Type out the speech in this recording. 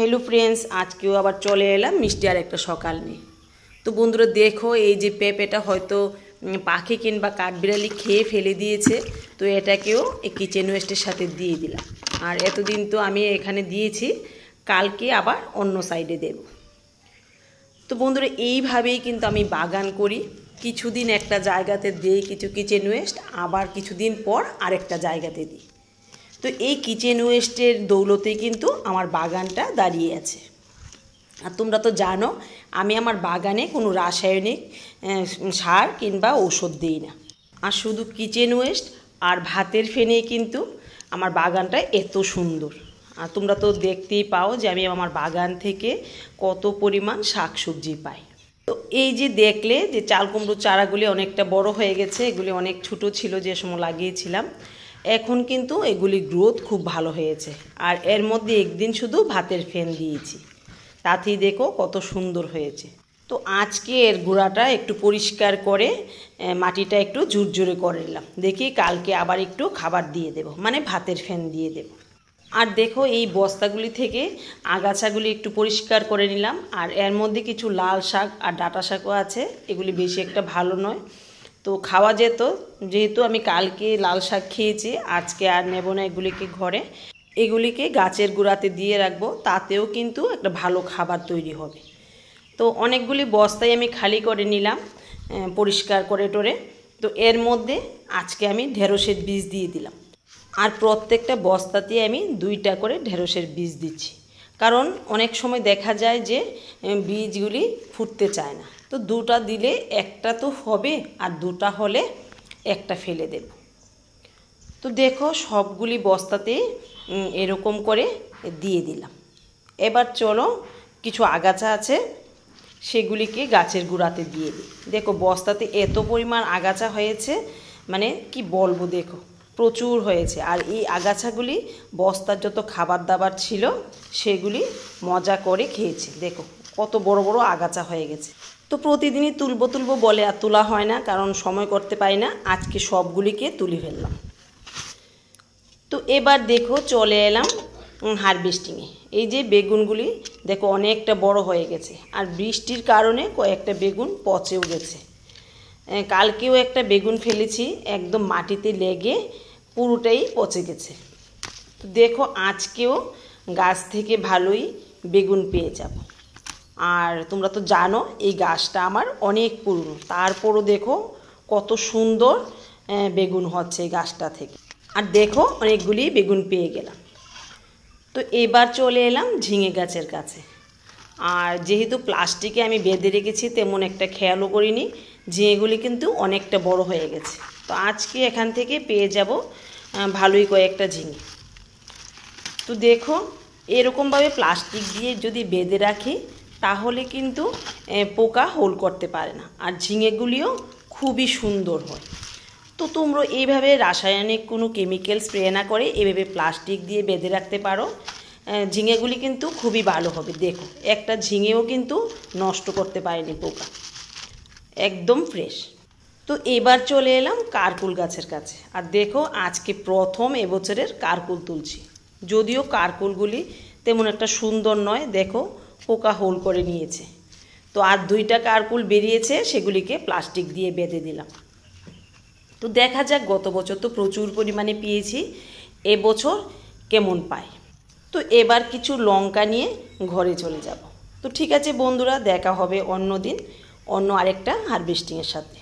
Hello friends, आज क्यों आबार चले एलाम मिष्टि आर एकटा सकाल निये। तो बंधुरा देखो এই যে পেঁপেটা হয়তো পাখি কিংবা কাঠবিড়ালি খেয়ে ফেলে দিয়েছে, তো এটাকেও এই কিচেন ওয়েস্টের সাথে দিয়ে দিলাম। আর এতদিন তো আমি এখানে দিয়েছি, কালকে আবার অন্য সাইডে দেব। তো বন্ধুরা এইভাবেই কিন্তু আমি বাগান করি, কিছুদিন একটা জায়গাতে দেই কিছু কিচেন ওয়েস্ট, আবার কিছুদিন পর আরেকটা জায়গাতে দিই। তো এই কিচেন ওয়েস্টের দৌলতেই কিন্তু আমার বাগানটা দাঁড়িয়ে আছে। আর তোমরা তো জানো আমি আমার বাগানে কোনো রাসায়নিক সার কিংবা ঔষধ দিই না। আর শুধু কিচেন ওয়েস্ট আর ভাতের ফেনে কিন্তু আমার বাগানটা এত সুন্দর। আর তোমরা তো দেখতেই পাও যে আমি আমার বাগান থেকে কত পরিমাণ শাকসবজি পাই। তো এই যে দেখলে যে চাল কুমড়োর চারাগুলি অনেকটা বড় হয়ে গেছে, এগুলি অনেক ছোট ছিল যে সময় লাগিয়েছিলাম, এখন কিন্তু এগুলি গ্রোথ খুব ভালো হয়েছে। আর এর মধ্যে একদিন শুধু ভাতের ফেন দিয়েছি, তাতেই দেখো কত সুন্দর হয়েছে। তো আজকে এর গোড়াটা একটু পরিষ্কার করে মাটিটা একটু ঝুরঝুরে করে নিলাম, দেখি কালকে আবার একটু খাবার দিয়ে দেব, মানে ভাতের ফেন দিয়ে দেব। আর দেখো এই বস্তাগুলি থেকে আগাছাগুলি একটু পরিষ্কার করে নিলাম। আর এর মধ্যে কিছু লাল শাক আর ডাঁটা শাকও আছে, এগুলি বেশি একটা ভালো নয়, তো খাওয়া যেত, যেহেতু আমি কালকে লাল শাক খেয়েছি আজকে আর নেব না এগুলিকে ঘরে, এগুলিকে গাছের গোড়াতে দিয়ে রাখবো, তাতেও কিন্তু একটা ভালো খাবার তৈরি হবে। তো অনেকগুলি বস্তায় আমি খালি করে নিলাম পরিষ্কার করে টোরে। তো এর মধ্যে আজকে আমি ঢেঁড়সের বীজ দিয়ে দিলাম। আর প্রত্যেকটা বস্তাতে আমি 2টা করে ঢেঁড়সের বীজ দিচ্ছি, কারণ অনেক সময় দেখা যায় যে বীজগুলি ফুটতে চায় না। তো 2টা দিলে একটা তো হবে, আর 2টা হলে একটা ফেলে দেব। তো দেখো সবগুলি বস্তাতে এরকম করে দিয়ে দিলাম। এবার চলো কিছু আগাছা আছে সেগুলিকে গাছের গোড়াতে দিয়ে দিই। দেখো বস্তাতে এত পরিমাণ আগাছা হয়েছে, মানে কি বলবো, দেখো প্রচুর হয়েছে। আর এই আগাছাগুলি বস্তার যত খাবার দাবার ছিল সেগুলি মজা করে খেয়েছে। দেখো কত বড় বড় আগাছা হয়ে গেছে। তো প্রতিদিনই তুলবো বলে আর তোলা হয় না, কারণ সময় করতে পারি না। আজকে সবগুলিকে তুলে ফেললাম। তো এবার দেখো চলে এলাম হারভেস্টিংয়ে। এই যে বেগুনগুলি দেখো অনেকটা বড় হয়ে গেছে, আর বৃষ্টির কারণে কয়েকটা বেগুন পচেও গেছে। কালকেও একটা বেগুন ফেলেছি, একদম মাটিতে লেগে পুরোটাই পচে গেছে। তো দেখো আজকেও গাছ থেকে ভালোই বেগুন পেয়ে যাব। আর তোমরা তো জানো এই গাছটা আমার অনেক পুরনো, তারপরও দেখো কত সুন্দর বেগুন হচ্ছে এই গাছটা থেকে। আর দেখো অনেকগুলি বেগুন পেয়ে গেলাম। তো এবার চলে এলাম ঝিঙে গাছের কাছে। আর যেহেতু প্লাস্টিকে আমি বেঁধে রেখেছি তেমন একটা খেয়ালও করিনি, ঝিঙেগুলি কিন্তু অনেকটা বড় হয়ে গেছে। তো আজকে এখান থেকে পেয়ে যাব ভালোই কয়েকটা ঝিঙে। তো দেখো এরকমভাবে প্লাস্টিক দিয়ে যদি বেঁধে রাখি তাহলে কিন্তু পোকা হোল করতে পারে না, আর ঝিঙেগুলিও খুবই সুন্দর হয়। তো তোমরা এইভাবে রাসায়নিক কোনো কেমিক্যাল স্প্রে না করে এভাবে প্লাস্টিক দিয়ে বেঁধে রাখতে পারো, ঝিঙেগুলি কিন্তু খুবই ভালো হবে। দেখো একটা ঝিঙেও কিন্তু নষ্ট করতে পারেনি পোকা, একদম ফ্রেশ। তো এবার চলে এলাম কারকুল গাছের কাছে। আর দেখো আজকে প্রথম এবছরের কারকুল তুলছি, যদিও কারকুলগুলি তেমন একটা সুন্দর নয়, দেখো পোকা হোল করে নিয়েছে। তো আর 2টা কারকুল বেরিয়েছে, সেগুলিকে প্লাস্টিক দিয়ে বেঁধে দিলাম। তো দেখা যাক, গত বছর তো প্রচুর পরিমাণে পেয়েছি, এবছর কেমন পাই। তো এবার কিছু লঙ্কা নিয়ে ঘরে চলে যাব। তো ঠিক আছে বন্ধুরা, দেখা হবে অন্য দিন অন্য আরেকটা হারভেস্টিংয়ের সাথে।